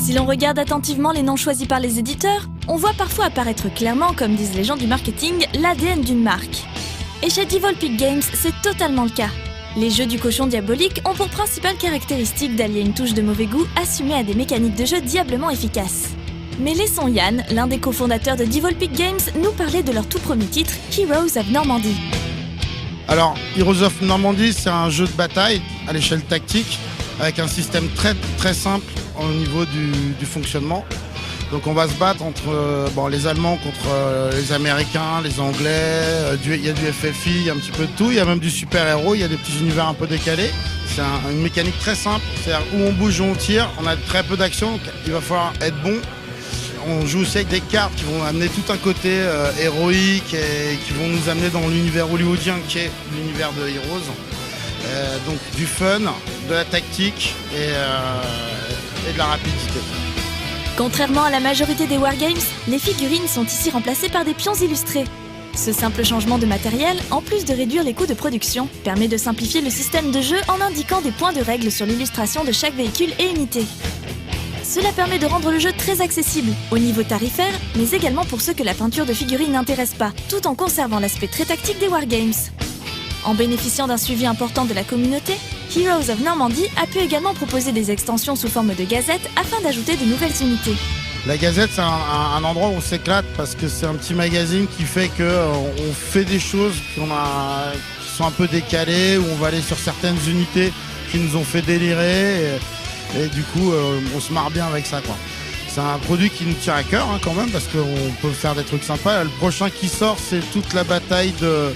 Si l'on regarde attentivement les noms choisis par les éditeurs, on voit parfois apparaître clairement, comme disent les gens du marketing, l'ADN d'une marque. Et chez Devolpic Games, c'est totalement le cas. Les jeux du cochon diabolique ont pour principale caractéristique d'allier une touche de mauvais goût assumée à des mécaniques de jeu diablement efficaces. Mais laissons Yann, l'un des cofondateurs de Devolpic Games, nous parler de leur tout premier titre, Heroes of Normandy. Alors, Heroes of Normandy, c'est un jeu de bataille à l'échelle tactique, avec un système très simple au niveau du fonctionnement. Donc on va se battre entre les Allemands contre les Américains, les Anglais, il y a du FFI, il y a un petit peu de tout, il y a même du super-héros, il y a des petits univers un peu décalés. C'est une mécanique très simple, c'est-à-dire où on bouge, où on tire, on a très peu d'action, donc il va falloir être bon. On joue aussi avec des cartes qui vont amener tout un côté héroïque et qui vont nous amener dans l'univers hollywoodien qui est l'univers de Heroes. Donc du fun, de la tactique et de la rapidité. Contrairement à la majorité des wargames, les figurines sont ici remplacées par des pions illustrés. Ce simple changement de matériel, en plus de réduire les coûts de production, permet de simplifier le système de jeu en indiquant des points de règle sur l'illustration de chaque véhicule et unité. Cela permet de rendre le jeu très accessible, au niveau tarifaire, mais également pour ceux que la peinture de figurines n'intéresse pas, tout en conservant l'aspect très tactique des wargames. En bénéficiant d'un suivi important de la communauté, Heroes of Normandy a pu également proposer des extensions sous forme de gazettes afin d'ajouter de nouvelles unités. La Gazette, c'est un endroit où on s'éclate parce que c'est un petit magazine qui fait qu'on fait des choses qui sont un peu décalées, où on va aller sur certaines unités qui nous ont fait délirer et du coup on se marre bien avec ça, quoi. C'est un produit qui nous tient à cœur quand même parce qu'on peut faire des trucs sympas. Le prochain qui sort, c'est toute la bataille de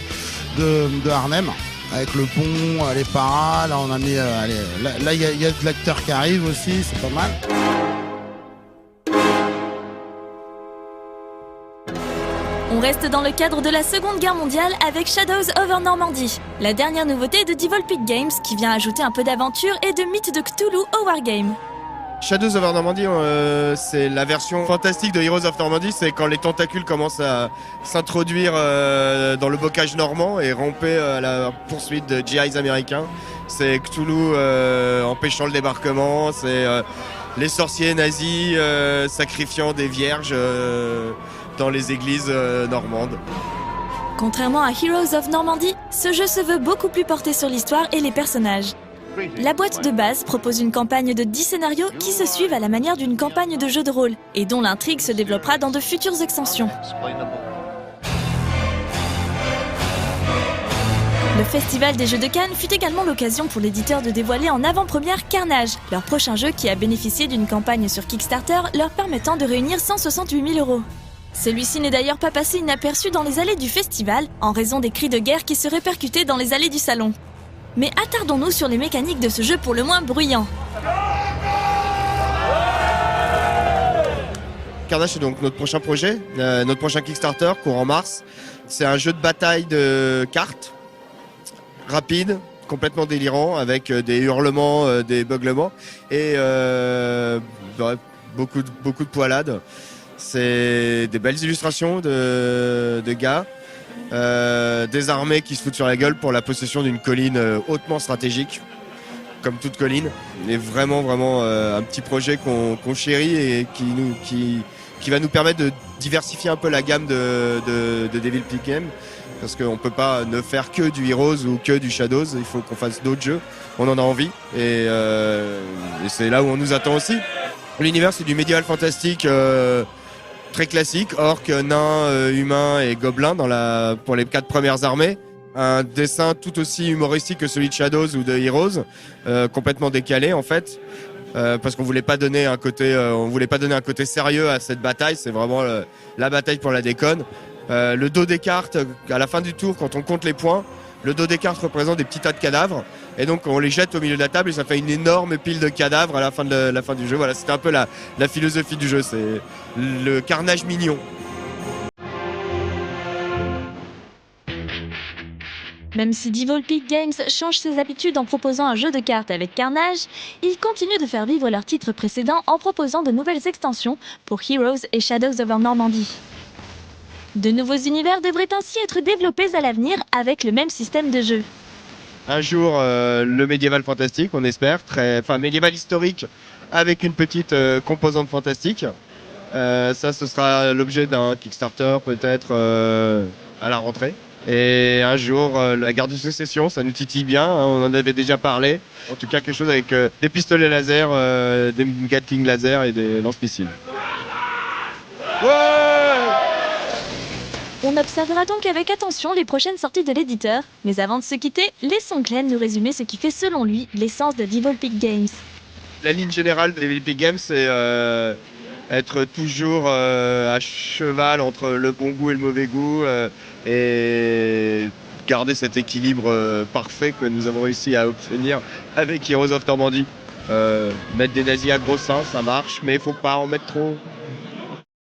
Arnhem avec le pont, les paras. Là on a mis là il y a de l'acteur qui arrive aussi, c'est pas mal. On reste dans le cadre de la Seconde Guerre mondiale avec Shadows over Normandy, la dernière nouveauté de Devolpic Games qui vient ajouter un peu d'aventure et de mythe de Cthulhu au wargame. Shadows over Normandy, c'est la version fantastique de Heroes of Normandy, c'est quand les tentacules commencent à s'introduire dans le bocage normand et ramper à la poursuite de GIs américains. C'est Cthulhu empêchant le débarquement, c'est les sorciers nazis sacrifiant des vierges dans les églises normandes. Contrairement à Heroes of Normandy, ce jeu se veut beaucoup plus porté sur l'histoire et les personnages. La boîte de base propose une campagne de 10 scénarios qui se suivent à la manière d'une campagne de jeu de rôle et dont l'intrigue se développera dans de futures extensions. Le Festival des Jeux de Cannes fut également l'occasion pour l'éditeur de dévoiler en avant-première Carnage, leur prochain jeu qui a bénéficié d'une campagne sur Kickstarter leur permettant de réunir 168 000 €. Celui-ci n'est d'ailleurs pas passé inaperçu dans les allées du festival, en raison des cris de guerre qui se répercutaient dans les allées du salon. Mais attardons-nous sur les mécaniques de ce jeu pour le moins bruyant. Carnage, c'est donc notre prochain projet, notre prochain Kickstarter, courant mars. C'est un jeu de bataille de cartes, rapide, complètement délirant, avec des hurlements, des beuglements, et beaucoup de poilades. C'est des belles illustrations de gars, des armées qui se foutent sur la gueule pour la possession d'une colline hautement stratégique, comme toute colline. Et vraiment un petit projet qu'on chérit et qui va nous permettre de diversifier un peu la gamme de Devolpic Games, parce qu'on ne peut pas ne faire que du Heroes ou que du Shadows, il faut qu'on fasse d'autres jeux, on en a envie, et c'est là où on nous attend aussi. L'univers, c'est du médiéval fantastique très classique, orques, nains, humains et gobelins pour les 4 premières armées. Un dessin tout aussi humoristique que celui de Shadows ou de Heroes, complètement décalé en fait, parce qu'on voulait pas donner un côté sérieux à cette bataille. C'est vraiment la bataille pour la déconne. Le dos des cartes, à la fin du tour, quand on compte les points, le dos des cartes représente des petits tas de cadavres, et donc on les jette au milieu de la table et ça fait une énorme pile de cadavres à la fin du jeu. Voilà, c'était un peu la philosophie du jeu, c'est le carnage mignon. Même si Devolpic Games change ses habitudes en proposant un jeu de cartes avec Carnage, ils continuent de faire vivre leurs titres précédents en proposant de nouvelles extensions pour Heroes et Shadows over Normandy. De nouveaux univers devraient ainsi être développés à l'avenir avec le même système de jeu. Un jour, le médiéval fantastique, on espère, médiéval historique avec une petite composante fantastique. Ça, ce sera l'objet d'un Kickstarter peut-être à la rentrée. Et un jour, la guerre de sécession, ça nous titille bien, hein, on en avait déjà parlé. En tout cas, quelque chose avec des pistolets laser, des Gatling laser et des lance-missiles. Ouais! On observera donc avec attention les prochaines sorties de l'éditeur. Mais avant de se quitter, laissons Glenn nous résumer ce qui fait selon lui l'essence de Devil Peak Games. La ligne générale de Devil Peak Games, c'est être toujours à cheval entre le bon goût et le mauvais goût et garder cet équilibre parfait que nous avons réussi à obtenir avec Heroes of Normandy. Mettre des nazis à gros seins, ça marche, mais il faut pas en mettre trop.